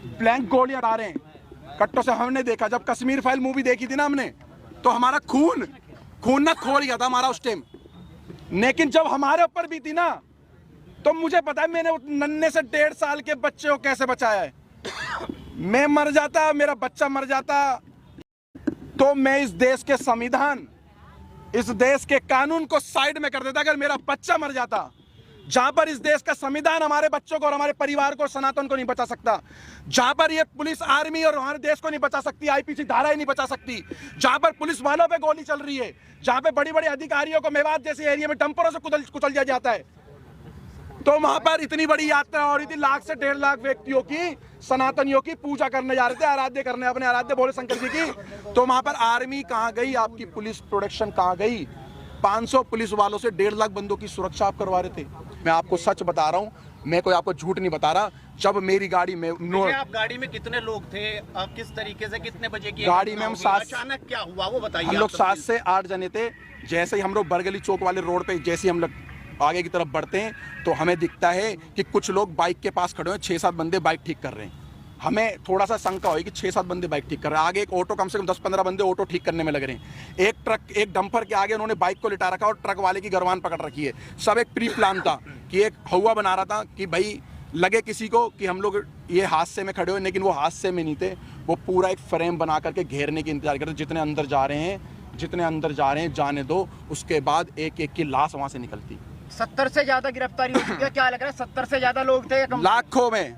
Blank गोलियां डाल रहे हैं कट्टों से। हमने देखा जब कश्मीर फाइल मूवी देखी थी ना हमने, तो हमारा खून ना खोल गया था हमारा उस टाइम। लेकिन जब हमारे ऊपर भी थी ना, तो मुझे पता है मैंने उस नन्हे से 1.5 साल के बच्चे को कैसे बचाया है। मैं मर जाता, मेरा बच्चा मर जाता, तो मैं इस देश के संविधान, इस देश के कानून को साइड में कर देता। अगर मेरा बच्चा मर जाता, जहां पर इस देश का संविधान हमारे बच्चों को और हमारे परिवार को, सनातन को नहीं बचा सकता, जहां पर ये पुलिस, आर्मी और हमारे देश को नहीं बचा सकती, आईपीसी धारा ही नहीं बचा सकती, जहां पर पुलिस वालों पे गोली चल रही है, जहां पे बड़ी बड़ी अधिकारियों को मेवात जैसे एरिया में डंपरों से कुचल दिया जाता है, तो वहां पर इतनी बड़ी यात्रा हो रही थी, 1 से 1.5 लाख व्यक्तियों की, सनातनियों की पूजा करने जा रहे थे, आराध्य करने, अपने आराध्य भोले शंकर जी की। तो वहां पर आर्मी कहां गई, आपकी पुलिस प्रोटेक्शन कहां गई? 500 पुलिस वालों से 1.5 लाख बंदों की सुरक्षा आप करवा रहे थे। मैं आपको सच बता रहा हूं, मैं कोई आपको झूठ नहीं बता रहा। जब मेरी गाड़ी में आप गाड़ी में कितने लोग थे, किस तरीके से, कितने बजे की गाड़ी में हम 7, अचानक क्या हुआ वो बताइए। हम लोग 7 से 8 जने थे। जैसे ही हम लोग बरगली चौक वाले रोड पे जैसे ही हम लोग आगे की तरफ बढ़ते हैं, तो हमें दिखता है कि कुछ लोग बाइक के पास खड़े हैं, 6-7 बंदे बाइक ठीक कर रहे हैं। हमें थोड़ा सा शंका हुई कि 6-7 बंदे बाइक ठीक कर रहे हैं। आगे एक ऑटो, कम से कम 10-15 बंदे ऑटो ठीक करने में लग रहे हैं। एक ट्रक, एक डंपर के आगे उन्होंने बाइक को लिटा रखा और ट्रक वाले की गरवान पकड़ रखी है। सब एक प्री प्लान था कि एक हवा बना रहा था कि भाई लगे किसी को कि हम लोग ये हादसे में खड़े हो, लेकिन वो हादसे में नहीं थे। वो पूरा एक फ्रेम बना करके घेरने की इंतजार करते, जितने अंदर जा रहे हैं जाने दो, उसके बाद एक एक की लाश वहां से निकलती। 70 से ज्यादा गिरफ्तारी हो चुकी है, क्या लग रहा है? 70 से ज्यादा लोग थे, लाखों में,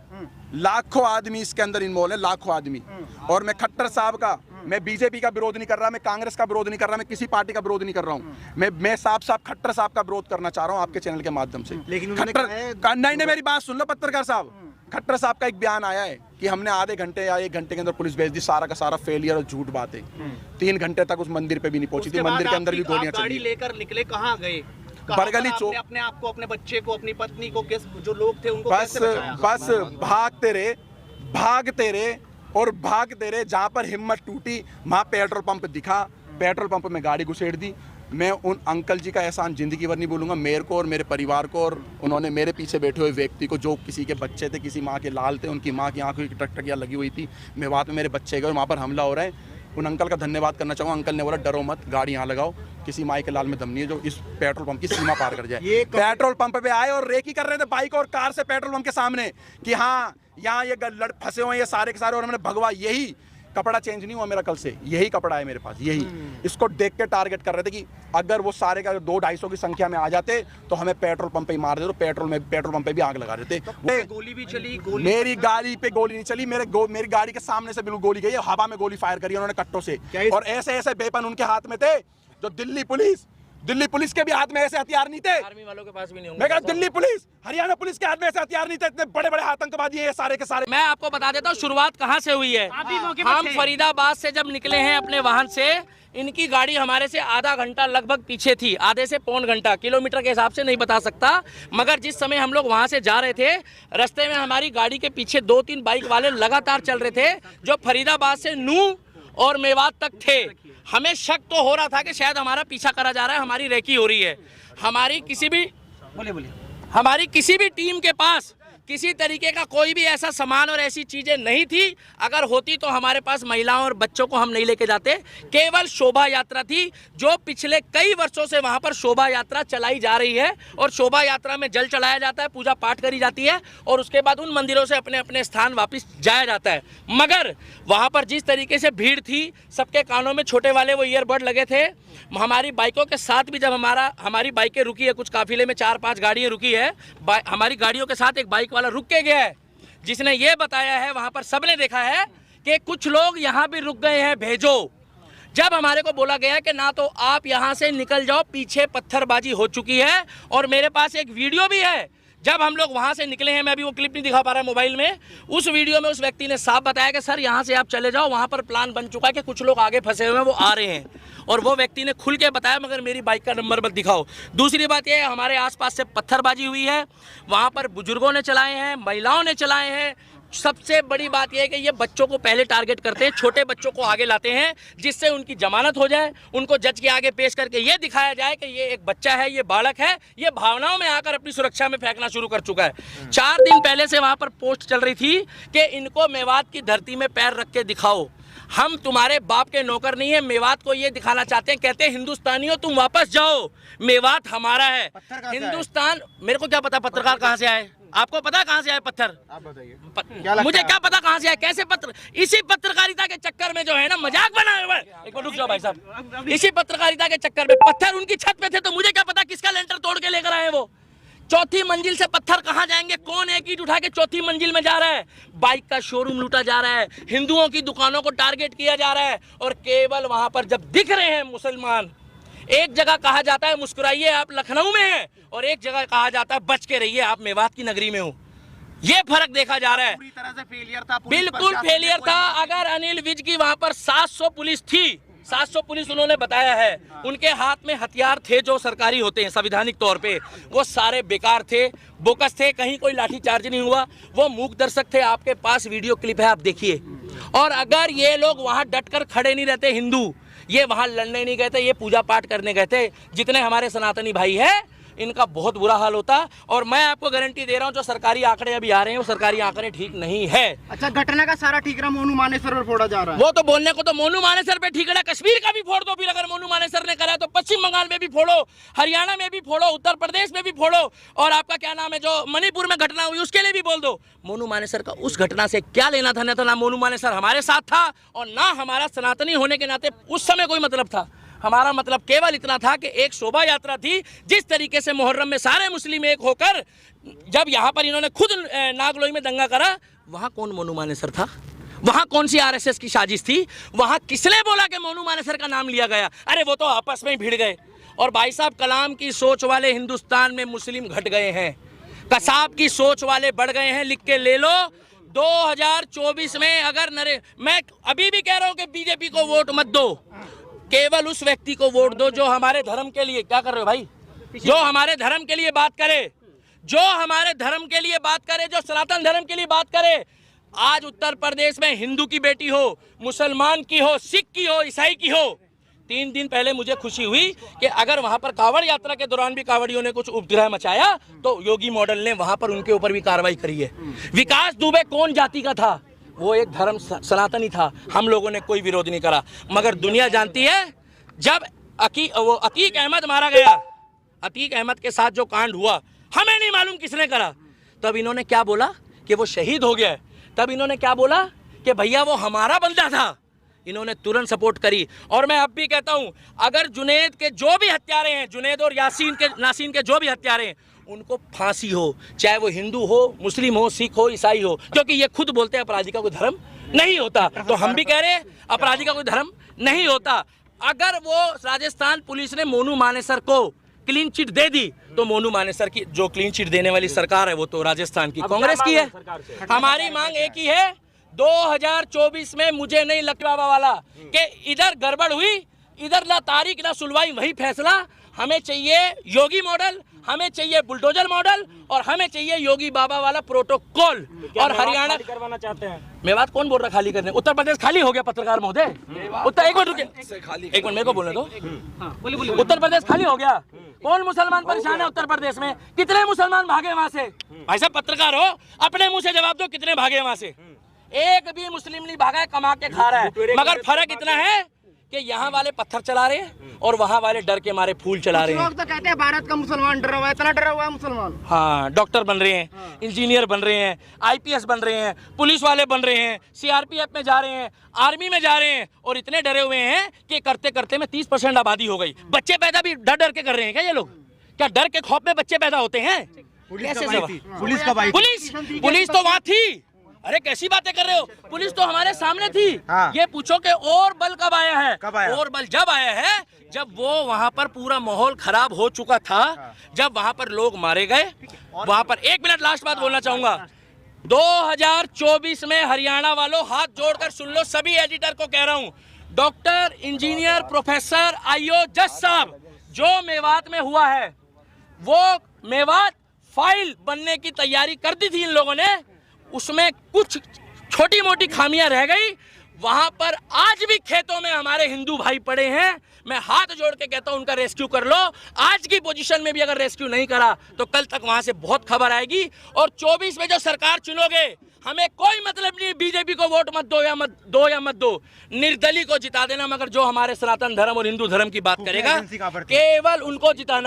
लाखों आदमी इसके अंदर इन्वॉल्व है, लाखों आदमी। और मैं खट्टर साहब का, मैं बीजेपी का विरोध नहीं कर रहा, मैं कांग्रेस का विरोध नहीं कर रहा, मैं किसी पार्टी का विरोध नहीं कर रहा हूँ। मैं साफ खट्टर साहब का विरोध करना चाह रहा हूँ आपके चैनल के माध्यम से। लेकिन खट्टर नहीं, मेरी बात सुन लो पत्रकार साहब। खट्टर साहब का एक बयान आया है कि हमने आधे घंटे या 1 घंटे के अंदर पुलिस भेज दी, सारा का सारा फेलियर और झूठ बात है। 3 घंटे तक उस मंदिर पे भी नहीं पहुंची थी, मंदिर के अंदर भी गोलियां चली। गाड़ी लेकर निकले, कहाँ गए? बरगली चौक। अपने आप को, अपने बच्चे को, अपनी पत्नी को, जो लोग थे उनको बस भागते रहे और भागते रहे। जहां पर हिम्मत टूटी, वहां पेट्रोल पंप दिखा, पेट्रोल पंप में गाड़ी घुसेड़ दी। मैं उन अंकल जी का एहसान जिंदगी भर नहीं भूलूंगा, मेरे को और मेरे परिवार को, और उन्होंने मेरे पीछे बैठे हुए व्यक्ति को, जो किसी के बच्चे थे, किसी माँ के लाल थे, उनकी माँ की आंखों की टकटकियाँ लगी हुई थी। मैं वहाँ पे मेरे बच्चे गए, वहाँ पर हमला हो रहा है। उन अंकल का धन्यवाद करना चाहूँगा। अंकल ने बोला डरो मत, गाड़ी यहाँ लगाओ, किसी माई के लाल में दम नहीं है जो इस पेट्रोल पंप की सीमा पार कर जाए। पेट्रोल पंप पे आए और रेकी कर रहे थे बाइक और कार से पेट्रोल पंप के सामने कि हाँ यहाँ ये लड़ फंसे हुए हैं ये सारे के सारे। और मैंने भगवा, यही कपड़ा चेंज नहीं हुआ मेरा कल से, यही कपड़ा है मेरे पास, यही। इसको देख के टारगेट कर रहे थे कि अगर वो सारे का 200-250 की संख्या में आ जाते तो हमें पेट्रोल पंप पे ही मार देते। तो पेट्रोल पंप पे भी आग लगा देते। गोली भी चली? मेरी गाड़ी पे गोली नहीं चली, मेरी गाड़ी के सामने से बिल्कुल गोली गई, हवा में गोली फायर करी उन्होंने कट्टों से। और ऐसे वेपन उनके हाथ में थे जो दिल्ली पुलिस के भी हाथ में ऐसे हथियार नहीं थे, आर्मी वालों के पास भी नहीं होंगे। मैं कहा दिल्ली पुलिस, हरियाणा पुलिस के हाथ में ऐसे हथियार नहीं थे। इतने बड़े बड़े आतंकवादी हैं ये सारे के सारे। मैं आपको बता देता हूँ शुरुआत कहाँ से हुई है। हम फरीदाबाद से जब निकले हैं अपने वाहन से, इनकी गाड़ी हमारे से आधा घंटा लगभग पीछे थी, आधे से पौन घंटा, किलोमीटर के हिसाब से नहीं बता सकता। मगर जिस समय हम लोग वहाँ से जा रहे थे, रास्ते में हमारी गाड़ी के पीछे 2-3 बाइक वाले लगातार चल रहे थे, जो फरीदाबाद से नूह और मेवात तक थे। हमें शक तो हो रहा था कि शायद हमारा पीछा करा जा रहा है, हमारी रेकी हो रही है। हमारी किसी भी टीम के पास किसी तरीके का कोई भी ऐसा सामान और ऐसी चीजें नहीं थी। अगर होती तो हमारे पास महिलाओं और बच्चों को हम नहीं लेके जाते। केवल शोभा यात्रा थी, जो पिछले कई वर्षों से वहां पर शोभा यात्रा चलाई जा रही है। और शोभा यात्रा में जल चढ़ाया जाता है, पूजा पाठ करी जाती है, और उसके बाद उन मंदिरों से अपने अपने स्थान वापस जाया जाता है। मगर वहां पर जिस तरीके से भीड़ थी, सबके कानों में छोटे वाले वो ईयरबड लगे थे। हमारी बाइकों के साथ भी जब हमारी बाइकें रुकी है, कुछ काफिले में 4-5 गाड़ियां रुकी है, हमारी गाड़ियों के साथ एक बाइक वाला रुक के गया है, जिसने ये बताया है, वहां पर सबने देखा है कि कुछ लोग यहां भी रुक गए हैं, भेजो। जब हमारे को बोला गया कि ना तो आप यहां से निकल जाओ, पीछे पत्थरबाजी हो चुकी है। और मेरे पास एक वीडियो भी है, जब हम लोग वहां से निकले हैं, मैं अभी वो क्लिप नहीं दिखा पा रहा मोबाइल में। उस वीडियो में उस व्यक्ति ने साफ बताया कि सर यहां से आप चले जाओ, वहां पर प्लान बन चुका है कि कुछ लोग आगे फंसे हुए हैं, वो आ रहे हैं। और वो व्यक्ति ने खुल के बताया, मगर मेरी बाइक का नंबर मत दिखाओ। दूसरी बात यह है, हमारे आसपास से पत्थरबाजी हुई है, वहां पर बुजुर्गों ने चलाए हैं, महिलाओं ने चलाए हैं, सबसे बड़ी बात यह है कि ये बच्चों को पहले टारगेट करते हैं, छोटे बच्चों को आगे लाते हैं, जिससे उनकी जमानत हो जाए, उनको जज के आगे पेश करके ये दिखाया जाए कि ये एक बच्चा है, ये बालक है, ये भावनाओं में आकर अपनी सुरक्षा में फेंकना शुरू कर चुका है। 4 दिन पहले से वहां पर पोस्ट चल रही थी कि इनको मेवात की धरती में पैर रख के दिखाओ, हम तुम्हारे बाप के नौकर नहीं है। मेवात को ये दिखाना चाहते हैं, कहते हैं हिंदुस्तानियों तुम वापस जाओ, मेवात हमारा है। हिंदुस्तान, मेरे को क्या पता पत्रकार कहाँ से आए, आपको पता कहाँ से आए पत्थर? आप बताइए। मुझे क्या पता कहाँ से आए, कैसे पत्र, इसी पत्रकारिता के चक्कर में जो है ना मजाक बनाया हुआ है। एक मिनट रुक जाओ भाई साहब, इसी पत्रकारिता के चक्कर में पत्थर उनकी छत पे थे, तो मुझे क्या पता किसका लेंटर तोड़ के लेकर आए वो। 4थी मंजिल से पत्थर कहाँ जाएंगे, कौन एक ईंट उठा के 4थी मंजिल में जा रहा है? बाइक का शोरूम लूटा जा रहा है, हिंदुओं की दुकानों को टारगेट किया जा रहा है, और केवल वहां पर जब दिख रहे हैं मुसलमान, एक जगह कहा जाता है मुस्कुराइए आप लखनऊ में हैं, और एक जगह कहा जाता है बच के रहिए आप मेवात की नगरी में हो। ये फर्क देखा जा रहा है। पूरी तरह से फेलियर था, बिल्कुल फेलियर था। अगर अनिल विज की वहां पर 700 पुलिस थी, 700 पुलिस उन्होंने बताया है, उनके हाथ में हथियार थे जो सरकारी होते हैं संवैधानिक तौर पे, वो सारे बेकार थे, बोकस थे, कहीं कोई लाठीचार्ज नहीं हुआ, वो मूक दर्शक थे। आपके पास वीडियो क्लिप है, आप देखिए। और अगर ये लोग वहां डटकर खड़े नहीं रहते, हिंदू ये वहां लड़ने नहीं गए थे, ये पूजा पाठ करने गए थे, जितने हमारे सनातनी भाई है इनका बहुत बुरा हाल होता। और मैं आपको गारंटी दे रहा हूं, जो सरकारी आंकड़े अभी आ रहे हैं वो सरकारी आंकड़े ठीक नहीं है। अच्छा, घटना का सारा ठीकरा मोनू मानेसर पर फोड़ा जा रहा है। वो तो बोलने को तो मोनू मानेसर पे ठीक है, कश्मीर का भी फोड़ दो, फिर अगर मोनू मानेसर ने करा तो पश्चिम बंगाल में भी फोड़ो, हरियाणा में भी फोड़ो, उत्तर प्रदेश में भी फोड़ो, और आपका क्या नाम है जो मणिपुर में घटना हुई उसके लिए भी बोल दो। मोनू मानेसर का उस घटना से क्या लेना था? ना मोनू मानेसर हमारे साथ था, और ना हमारा सनातनी होने के नाते उस समय कोई मतलब था। हमारा मतलब केवल इतना था कि एक शोभा यात्रा थी, जिस तरीके से मुहर्रम में सारे मुस्लिम एक होकर, जब यहाँ पर इन्होंने खुद नागलोई में दंगा करा, वहाँ कौन मोनू मानेसर था? वहाँ कौन सी आरएसएस की साजिश थी? वहाँ किसने बोला कि मोनू मानेसर का नाम लिया गया? अरे वो तो आपस में ही भिड़ गए। और भाई साहब, कलाम की सोच वाले हिंदुस्तान में मुस्लिम घट गए हैं, कसाब की सोच वाले बढ़ गए हैं। लिख के ले लो, 2024 में अगर मैं अभी भी कह रहा हूँ कि बीजेपी को वोट मत दो, केवल उस व्यक्ति को वोट दो जो हमारे धर्म के लिए, क्या कर रहे हो भाई, जो हमारे धर्म के लिए बात करे, जो हमारे धर्म के लिए बात करे, जो सनातन धर्म के लिए बात करे। आज उत्तर प्रदेश में हिंदू की बेटी हो, मुसलमान की हो, सिख की हो, ईसाई की हो, 3 दिन पहले मुझे खुशी हुई कि अगर वहां पर कांवड़ यात्रा के दौरान भी कांवड़ियों ने कुछ उपद्रव मचाया तो योगी मॉडल ने वहां पर उनके ऊपर भी कार्रवाई करी है। विकास दुबे कौन जाति का था? वो एक धर्म सनातनी था, हम लोगों ने कोई विरोध नहीं करा। मगर दुनिया जानती है, जब अतीक अहमद मारा गया, अतीक अहमद के साथ जो कांड हुआ, हमें नहीं मालूम किसने करा, तब इन्होंने क्या बोला कि वो शहीद हो गया। तब इन्होंने क्या बोला कि भैया वो हमारा बंदा था। इन्होंने तुरंत सपोर्ट करी। और मैं अब भी कहता हूं, अगर जुनैद के जो भी हत्यारे हैं, जुनैद और नासीन के जो भी हत्यारे हैं, उनको फांसी हो, चाहे वो हिंदू हो, मुस्लिम हो, सिख हो, ईसाई हो, क्योंकि ये खुद बोलते हैं अपराधी का कोई धर्म नहीं होता। तो हम भी कह रहे हैं अपराधी का कोई धर्म नहीं होता। अगर वो राजस्थान पुलिस ने मोनू मानेसर को क्लीन चिट दे दी, तो मोनू मानेसर की जो क्लीन चिट देने वाली सरकार है वो तो राजस्थान की कांग्रेस की है। हमारी मांग एक ही है, 2024 में मुझे नहीं लगता वाला कि इधर गड़बड़ हुई, इधर ना तारीख ना सुनवाई, वही फैसला। हमें चाहिए योगी मॉडल, हमें चाहिए बुलडोजर मॉडल, और हमें चाहिए योगी बाबा वाला प्रोटोकॉल। और हरियाणा करवाना चाहते हैं। मेवात कौन बोल रहा खाली करने? उत्तर प्रदेश खाली हो गया पत्रकार महोदय। उत्तर एक मिनट रुकिए, एक मिनट मेरे को बोलने दो। उत्तर प्रदेश खाली हो गया। कौन मुसलमान परेशान है उत्तर प्रदेश में? कितने मुसलमान भागे वहां से? भाई साहब पत्रकार हो, अपने मुंह से जवाब दो, कितने भागे वहां से? एक भी मुस्लिम नहीं भागा है, कमा के खा रहा है। मगर फर्क इतना है कि यहाँ वाले पत्थर चला रहे हैं और वहाँ वाले डर के मारे फूल चला रहे हैं। लोग तो कहते हैं भारत का मुसलमान डरा हुआ है, इतना डरा हुआ है मुसलमान। हाँ, डॉक्टर बन रहे हैं, इंजीनियर बन रहे हैं, आईपीएस बन रहे हैं, पुलिस वाले बन रहे हैं, सीआरपीएफ में जा रहे हैं, आर्मी में जा रहे हैं, और इतने डरे हुए हैं कि करते करते में 30% आबादी हो गई। बच्चे पैदा भी डर डर के कर रहे हैं क्या ये लोग? क्या डर के खौफ में बच्चे पैदा होते हैं? पुलिस तो वहाँ थी। अरे कैसी बातें कर रहे हो? पुलिस तो हमारे सामने थी। हाँ। ये पूछो कि और बल कब आया है? कब आया? और बल जब आया है जब वो वहाँ पर पूरा माहौल खराब हो चुका था। हाँ। जब वहाँ पर लोग मारे गए, वहाँ पर, एक मिनट लास्ट बात बोलना चाहूंगा, 2024 में हरियाणा वालों हाथ जोड़कर सुन लो, सभी एडिटर को कह रहा हूँ, डॉक्टर, इंजीनियर, प्रोफेसर, आईओ, जज साहब, जो मेवात में हुआ है, वो मेवात फाइल बनने की तैयारी कर दी थी इन लोगों ने, उसमें कुछ छोटी मोटी खामियां रह गई, वहां पर आज भी खेतों में हमारे हिंदू भाई पड़े हैं। मैं हाथ जोड़ के कहता हूं उनका रेस्क्यू कर लो। आज की पोजीशन में भी अगर रेस्क्यू नहीं करा तो कल तक वहां से बहुत खबर आएगी। और 24 में जो सरकार चुनोगे, हमें कोई मतलब नहीं बीजेपी को वोट मत दो या मत दो, निर्दलीय को जिता देना, मगर जो हमारे सनातन धर्म और हिंदू धर्म की बात करेगा केवल उनको जिताना।